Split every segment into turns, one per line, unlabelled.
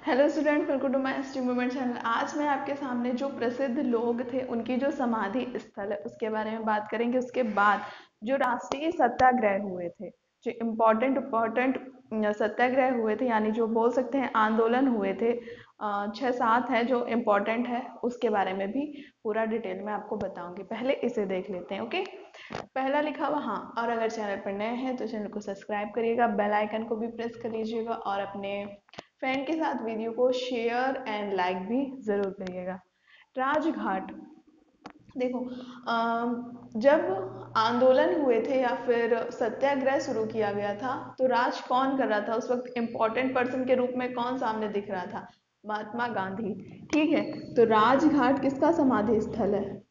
Hello student, welcome to my stream movement channel. आज मैं आपके सामने जो प्रसिद्ध लोग थे उनकी जो समाधि स्थल है उसके बारे में बात करेंगे। उसके बाद जो राष्ट्रीय सत्याग्रह हुए थे, जो इम्पोर्टेंट सत्याग्रह हुए थे, यानी जो बोल सकते हैं आंदोलन हुए थे, 6-7 है जो इम्पोर्टेंट है, उसके बारे में भी पूरा डिटेल में आपको बताऊंगी। पहले इसे देख लेते हैं। ओके, पहला लिखा हुआ, हाँ, और अगर चैनल पर नए हैं तो चैनल को सब्सक्राइब करिएगा, बेल आइकन को भी प्रेस कर लीजिएगा और अपने फ्रेंड के साथ वीडियो को शेयर एंड लाइक भी ज़रूर करिएगा। राजघाट, देखो, जब आंदोलन हुए थे या फिर सत्याग्रह शुरू किया गया था तो राज कौन कर रहा था उस वक्त? इम्पोर्टेंट पर्सन के रूप में कौन सामने दिख रहा था? महात्मा गांधी। ठीक है, तो राजघाट किसका समाधि स्थल है?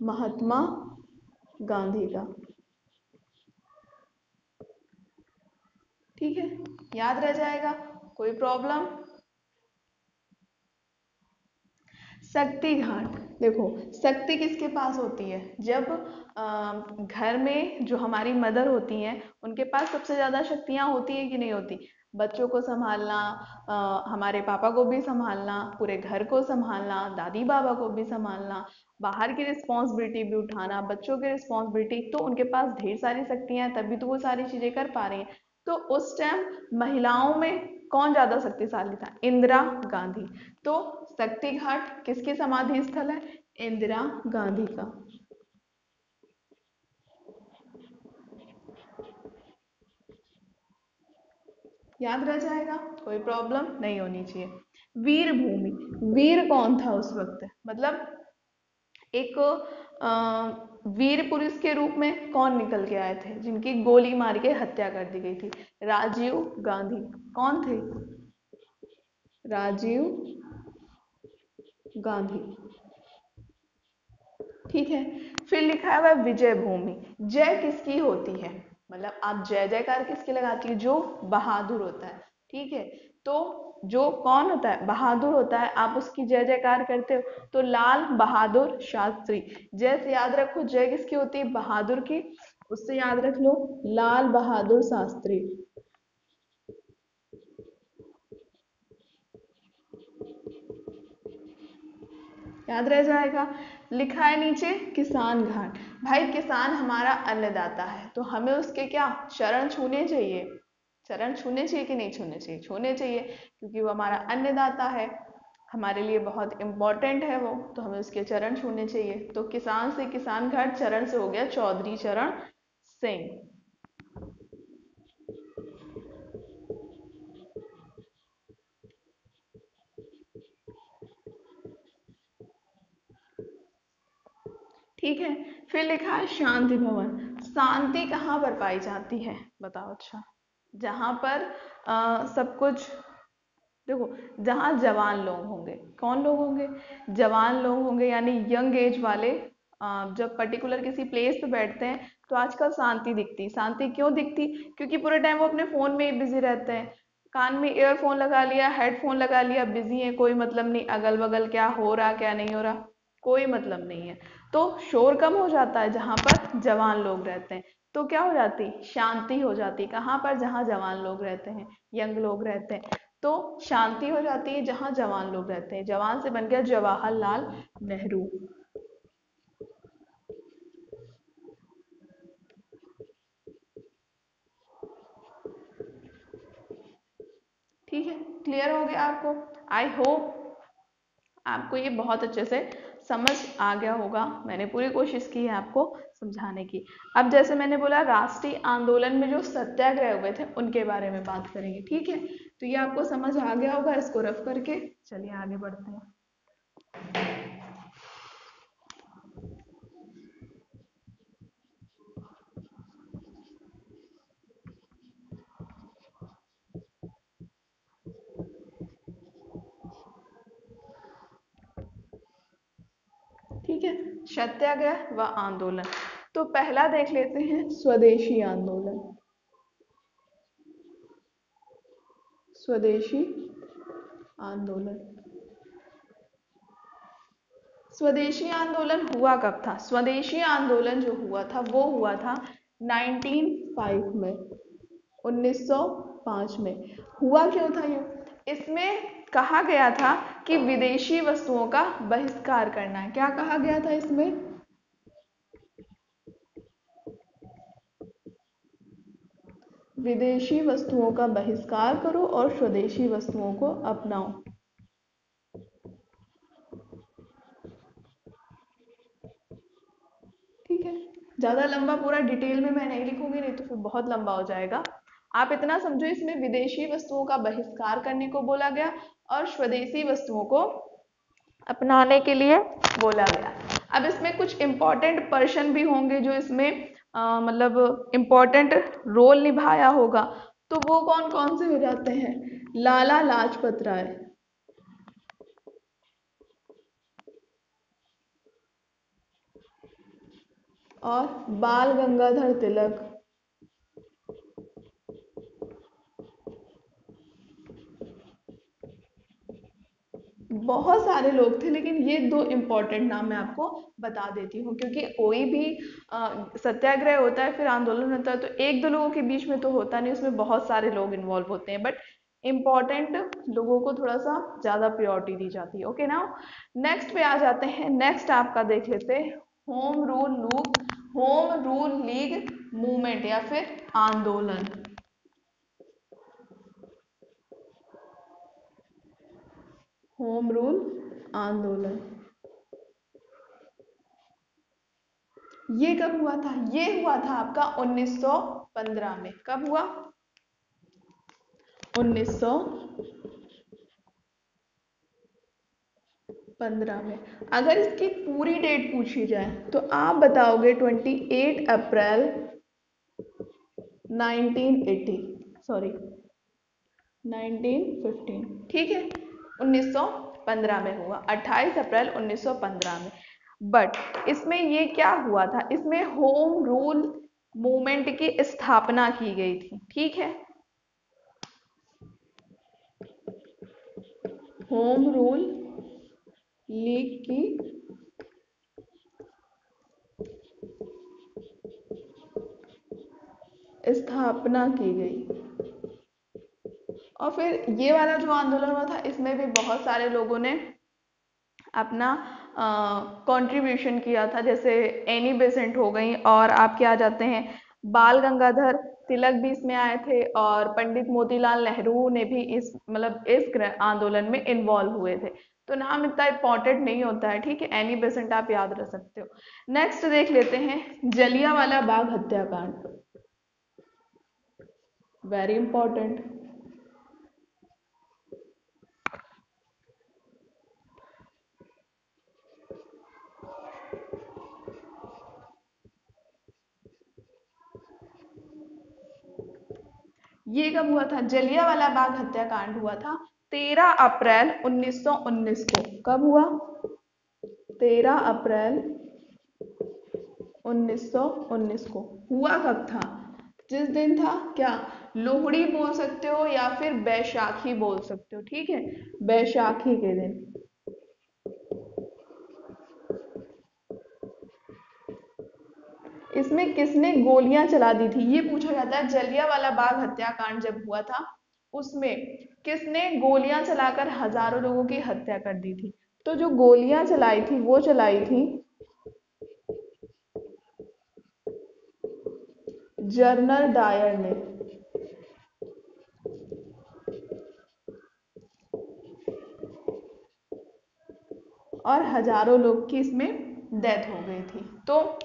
महात्मा गांधी का। ठीक है, याद रह जाएगा, कोई प्रॉब्लम? शक्ति घाट, देखो, शक्ति किसके पास होती है? जब घर में जो हमारी मदर होती हैं उनके पास सबसे ज़्यादा शक्तियाँ होती है कि नहीं होती? बच्चों को संभालना, हमारे पापा को भी संभालना, पूरे घर को संभालना, दादी बाबा को भी संभालना, बाहर की रिस्पॉन्सिबिलिटी भी उठाना, बच्चों की रिस्पॉन्सिबिलिटी, तो उनके पास ढेर सारी शक्तियाँ हैं, तभी तो वो सारी चीज़ें कर पा रही हैं। तो उस टाइम महिलाओं में कौन ज़्यादा शक्तिशाली था? इंदिरा गांधी। तो शक्ति घाट किसकी समाधि स्थल है? इंदिरा गांधी का। याद रह जाएगा, कोई प्रॉब्लम नहीं होनी चाहिए। वीर भूमि, वीर कौन था उस वक्त? मतलब एक वीर पुरुष के रूप में कौन निकल के आए थे जिनकी गोली मार के हत्या कर दी गई थी? राजीव गांधी। कौन थे? राजीव गांधी। ठीक है, फिर लिखा हुआ है विजय भूमि। जय किसकी होती है? मतलब आप जय जयकार किसकी लगाती है? जो बहादुर होता है। ठीक है, तो जो कौन होता है? बहादुर होता है, आप उसकी जय जयकार करते हो। तो लाल बहादुर शास्त्री। जय से याद रखो, जय किसकी होती है? बहादुर की। उससे याद रख लो, लाल बहादुर शास्त्री। याद रह जाएगा। लिखा है नीचे किसान घाट। भाई, किसान हमारा अन्नदाता है, तो हमें उसके क्या चरण छूने चाहिए? चरण छूने चाहिए कि नहीं छूने चाहिए? छूने चाहिए, क्योंकि वो हमारा अन्नदाता है, हमारे लिए बहुत इम्पोर्टेंट है वो, तो हमें उसके चरण छूने चाहिए। तो किसान से किसान घाट, चरण से हो गया चौधरी चरण सिंह। ठीक है, फिर लिखा है शांति भवन। शांति कहाँ पर पाई जाती है? बताओ। अच्छा, जहाँ पर सब कुछ, देखो, जहाँ जवान लोग होंगे। कौन लोग होंगे? जवान लोग होंगे, यानी यंग एज वाले। जब पर्टिकुलर किसी प्लेस पे बैठते हैं तो आजकल शांति दिखती। शांति क्यों दिखती? क्योंकि पूरे टाइम वो अपने फ़ोन में ही बिजी रहते हैं। कान में ईयरफोन लगा लिया, हेडफोन लगा लिया, बिजी है, कोई मतलब नहीं अगल बगल क्या हो रहा क्या नहीं हो रहा, कोई मतलब नहीं है। तो शोर कम हो जाता है जहाँ पर जवान लोग रहते हैं, तो क्या हो जाती? शांति हो जाती। कहाँ पर? जहाँ जवान लोग रहते हैं, यंग लोग रहते हैं। तो शांति हो जाती है जहाँ जवान लोग रहते हैं। जवान से बन गया जवाहरलाल नेहरू। ठीक है, क्लियर हो गया आपको? आई होप आपको ये बहुत अच्छे से समझ आ गया होगा। मैंने पूरी कोशिश की है आपको समझाने की। अब जैसे मैंने बोला, राष्ट्रीय आंदोलन में जो सत्याग्रह हुए थे उनके बारे में बात करेंगे। ठीक है, तो ये आपको समझ आ गया होगा, इसको रफ करके चलिए आगे बढ़ते हैं। ठीक है, सत्याग्रह व आंदोलन। तो पहला देख लेते हैं, स्वदेशी आंदोलन। स्वदेशी आंदोलन। स्वदेशी आंदोलन हुआ कब था? स्वदेशी आंदोलन जो हुआ था वो हुआ था 1905 में, 1905 में। हुआ क्यों था ये? इसमें कहा गया था कि विदेशी वस्तुओं का बहिष्कार करना है। क्या कहा गया था इसमें? विदेशी वस्तुओं का बहिष्कार करो और स्वदेशी वस्तुओं को अपनाओ। ठीक है, ज्यादा लंबा पूरा डिटेल में मैं नहीं लिखूंगी, नहीं तो फिर बहुत लंबा हो जाएगा। आप इतना समझो, इसमें विदेशी वस्तुओं का बहिष्कार करने को बोला गया और स्वदेशी वस्तुओं को अपनाने के लिए बोला गया। अब इसमें कुछ इंपॉर्टेंट पर्सन भी होंगे जो इसमें मतलब इंपॉर्टेंट रोल निभाया होगा, तो वो कौन कौन से हो जाते हैं? लाला लाजपत राय, और बाल गंगाधर तिलक। बहुत सारे लोग थे, लेकिन ये दो इम्पोर्टेंट नाम मैं आपको बता देती हूँ, क्योंकि कोई भी सत्याग्रह होता है, फिर आंदोलन होता है, तो एक दो लोगों के बीच में तो होता नहीं, उसमें बहुत सारे लोग इन्वॉल्व होते हैं, बट इम्पॉर्टेंट लोगों को थोड़ा सा ज़्यादा प्रायोरिटी दी जाती है। ओके, नाउ नेक्स्ट पे आ जाते हैं। नेक्स्ट आपका देख लेते हैं, होम रूल लीग मूवमेंट या फिर आंदोलन। होम रूल आंदोलन ये कब हुआ था? ये हुआ था आपका 1915 में। कब हुआ? 1915 में। अगर इसकी पूरी डेट पूछी जाए तो आप बताओगे 28 अप्रैल 1980, सॉरी 1915। ठीक है, 1915 में हुआ, 28 अप्रैल 1915 में। बट इसमें ये क्या हुआ था? इसमें होम रूल मूवमेंट की स्थापना की गई थी। ठीक है, होम रूल लीग की स्थापना की गई। और फिर ये वाला जो आंदोलन हुआ था, इसमें भी बहुत सारे लोगों ने अपना कंट्रीब्यूशन किया था, जैसे एनी बेसेंट हो गई, और आप क्या जाते हैं, बाल गंगाधर तिलक भी इसमें आए थे, और पंडित मोतीलाल नेहरू ने भी इस मतलब इस आंदोलन में इन्वॉल्व हुए थे। तो नाम इतना इंपॉर्टेंट नहीं होता है, ठीक है, एनी बेसेंट आप याद रख सकते हो। नेक्स्ट देख लेते हैं, जलियांवाला बाग हत्याकांड, वेरी इंपॉर्टेंट। ये कब हुआ था? जलियांवाला बाग हत्याकांड हुआ था 13 अप्रैल 1919 को। कब हुआ? 13 अप्रैल 1919 को। हुआ कब था? जिस दिन था, क्या लोहड़ी बोल सकते हो या फिर बैसाखी बोल सकते हो, ठीक है, बैसाखी के दिन। इसमें किसने गोलियां चला दी थी, ये पूछा जाता है। जलियांवाला बाग हत्याकांड जब हुआ था, उसमें किसने गोलियां चलाकर हजारों लोगों की हत्या कर दी थी? तो जो गोलियां चलाई थी वो चलाई थी जनरल डायर ने। और हजारों लोग की इसमें डेथ हो गई थी। तो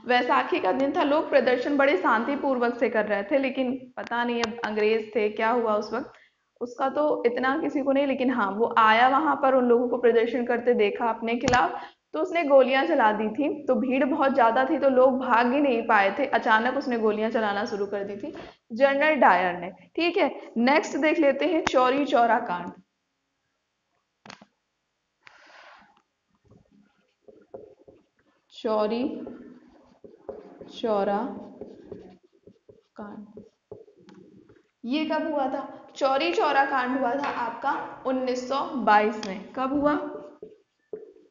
वैसाखी का दिन था, लोग प्रदर्शन बड़े शांतिपूर्वक से कर रहे थे, लेकिन पता नहीं अब अंग्रेज थे क्या हुआ उस वक्त, उसका तो इतना किसी को नहीं, लेकिन हाँ वो आया वहां पर, उन लोगों को प्रदर्शन करते देखा अपने खिलाफ, तो उसने गोलियां चला दी थी। तो भीड़ बहुत ज्यादा थी, तो लोग भाग ही नहीं पाए थे, अचानक उसने गोलियां चलाना शुरू कर दी थी, जनरल डायर ने। ठीक है, नेक्स्ट देख लेते हैं, चौरी चौरा कांड। चौरी चौरा कांड ये कब हुआ था? चौरी चौरा कांड हुआ था आपका 1922 में। कब हुआ?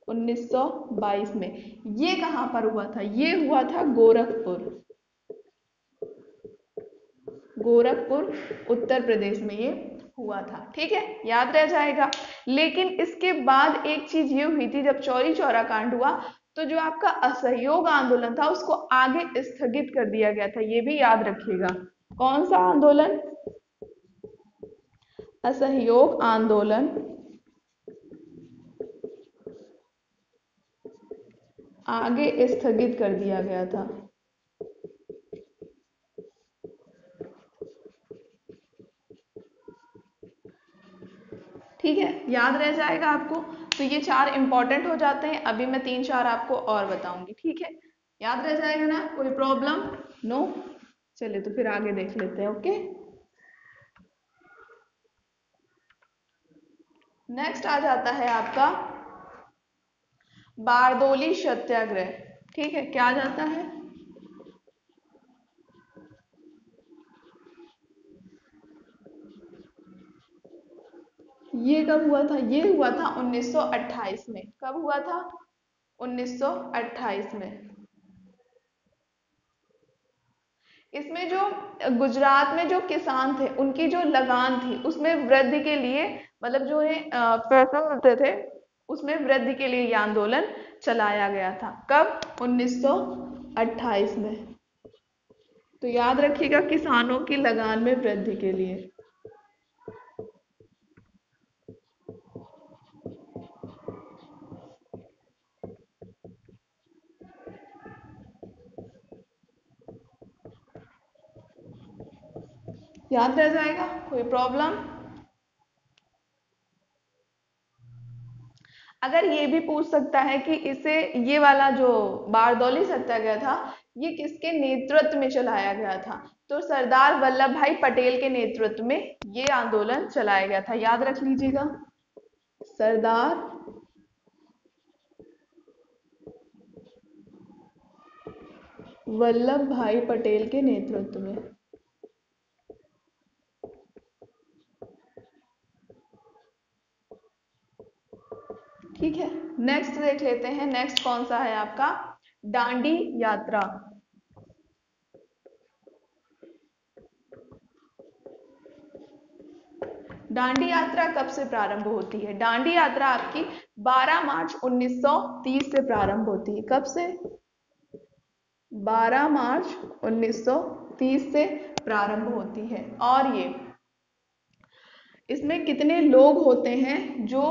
1922 में। ये कहां पर हुआ था? ये हुआ था गोरखपुर, गोरखपुर उत्तर प्रदेश में ये हुआ था। ठीक है, याद रह जाएगा। लेकिन इसके बाद एक चीज ये हुई थी, जब चौरी चौरा कांड हुआ तो जो आपका असहयोग आंदोलन था उसको आगे स्थगित कर दिया गया था, ये भी याद रखिएगा। कौन सा आंदोलन? असहयोग आंदोलन आगे स्थगित कर दिया गया था। ठीक है, याद रह जाएगा आपको। तो ये 4 इंपॉर्टेंट हो जाते हैं। अभी मैं 3-4 आपको और बताऊंगी। ठीक है, याद रह जाएगा ना? कोई प्रॉब्लम? नो? चलिए तो फिर आगे देख लेते हैं। ओके, नेक्स्ट आ जाता है आपका बारदोली सत्याग्रह। ठीक है, क्या आ जाता है? ये कब हुआ था? ये हुआ था 1928 में। कब हुआ था? 1928 में। इसमें जो गुजरात में जो किसान थे उनकी जो लगान थी उसमें वृद्धि के लिए, मतलब जो है पैसे मिलते थे उसमें वृद्धि के लिए ये आंदोलन चलाया गया था। कब? 1928 में। तो याद रखिएगा, किसानों की लगान में वृद्धि के लिए। याद रह जाएगा? कोई प्रॉब्लम? अगर ये भी पूछ सकता है कि इसे, ये वाला जो बारदौली सत्याग्रह था ये किसके नेतृत्व में चलाया गया था, तो सरदार वल्लभ भाई पटेल के नेतृत्व में ये आंदोलन चलाया गया था। याद रख लीजिएगा, सरदार वल्लभ भाई पटेल के नेतृत्व में। ठीक है, नेक्स्ट देख लेते हैं। नेक्स्ट कौन सा है आपका? दांडी यात्रा। दांडी यात्रा कब से प्रारंभ होती है? दांडी यात्रा आपकी 12 मार्च 1930 से प्रारंभ होती है। कब से? 12 मार्च 1930 से प्रारंभ होती है। और ये, इसमें कितने लोग होते हैं जो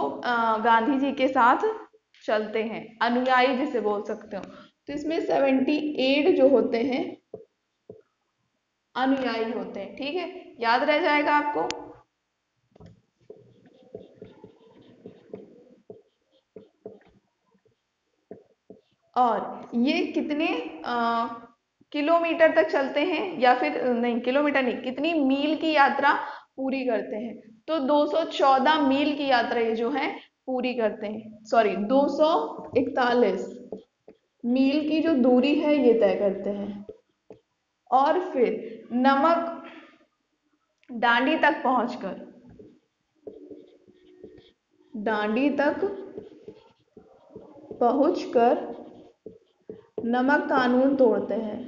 गांधी जी के साथ चलते हैं, अनुयायी जिसे बोल सकते हो? तो इसमें 78 जो होते हैं अनुयायी होते हैं। ठीक है, याद रह जाएगा आपको। और ये कितने किलोमीटर तक चलते हैं, या फिर नहीं, किलोमीटर नहीं, कितनी मील की यात्रा पूरी करते हैं? तो 214 मील की यात्रा ये जो है पूरी करते हैं। सॉरी, 241 मील की जो दूरी है ये तय करते हैं। और फिर नमक डांडी तक पहुंचकर, डांडी तक पहुंचकर नमक कानून तोड़ते हैं।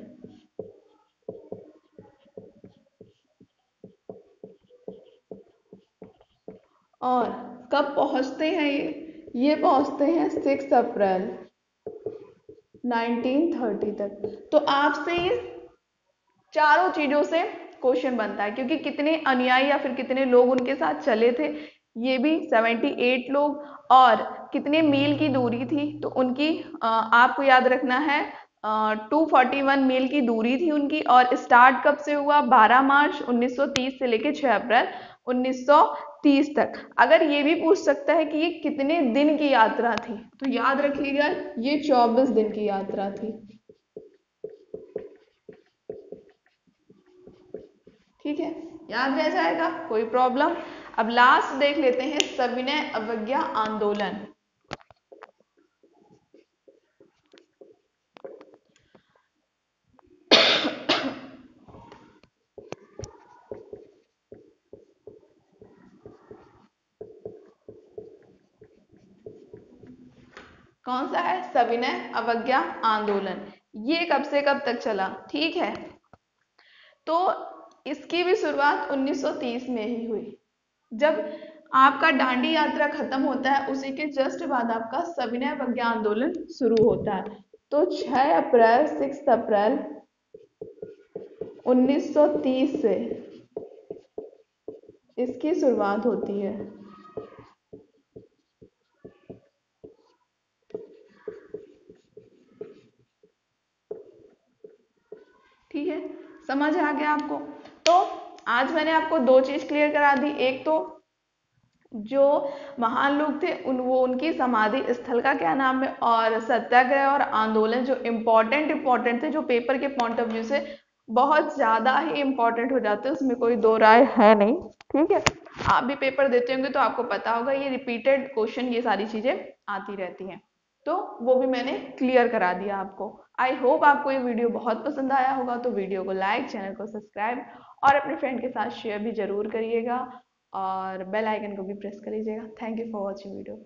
और कब पहुंचते हैं ये पहुंचते हैं 6 अप्रैल 1930 तक। तो आपसे ये चारों चीजों से क्वेश्चन बनता है, क्योंकि कितने अनुयायी या फिर कितने लोग उनके साथ चले थे, ये भी 78 लोग, और कितने मील की दूरी थी, तो उनकी आपको याद रखना है 241 मील की दूरी थी उनकी। और स्टार्ट कब से हुआ? 12 मार्च 1930 से लेकर 6 अप्रैल 1930 तक। अगर ये भी पूछ सकता है कि ये कितने दिन की यात्रा थी, तो याद रखिएगा ये 24 दिन की यात्रा थी। ठीक है, याद रह जाएगा? कोई प्रॉब्लम? अब लास्ट देख लेते हैं, सविनय अवज्ञा आंदोलन। कौन सा है? सविनय अवज्ञा आंदोलन। ये कब से कब तक चला? ठीक है, तो इसकी भी शुरुआत 1930 में ही हुई। जब आपका दांडी यात्रा खत्म होता है उसी के जस्ट बाद आपका सविनय अवज्ञा आंदोलन शुरू होता है। तो 6 अप्रैल 1930 से इसकी शुरुआत होती है। ठीक है, समझ आ गया आपको? तो आज मैंने आपको दो चीज क्लियर करा दी। एक तो जो महान लोग थे वो उनकी समाधि स्थल का क्या नाम है, और सत्याग्रह और आंदोलन जो इम्पोर्टेंट थे, जो पेपर के पॉइंट ऑफ व्यू से बहुत ज्यादा ही इम्पोर्टेंट हो जाते हैं, उसमें कोई दो राय है नहीं। ठीक है, आप भी पेपर देते होंगे तो आपको पता होगा ये रिपीटेड क्वेश्चन ये सारी चीजें आती रहती हैं। तो वो भी मैंने क्लियर करा दिया आपको। आई होप आपको ये वीडियो बहुत पसंद आया होगा। तो वीडियो को लाइक, चैनल को सब्सक्राइब और अपने फ्रेंड के साथ शेयर भी जरूर करिएगा, और बेल आइकन को भी प्रेस कर लीजिएगा। Thank you for watching video.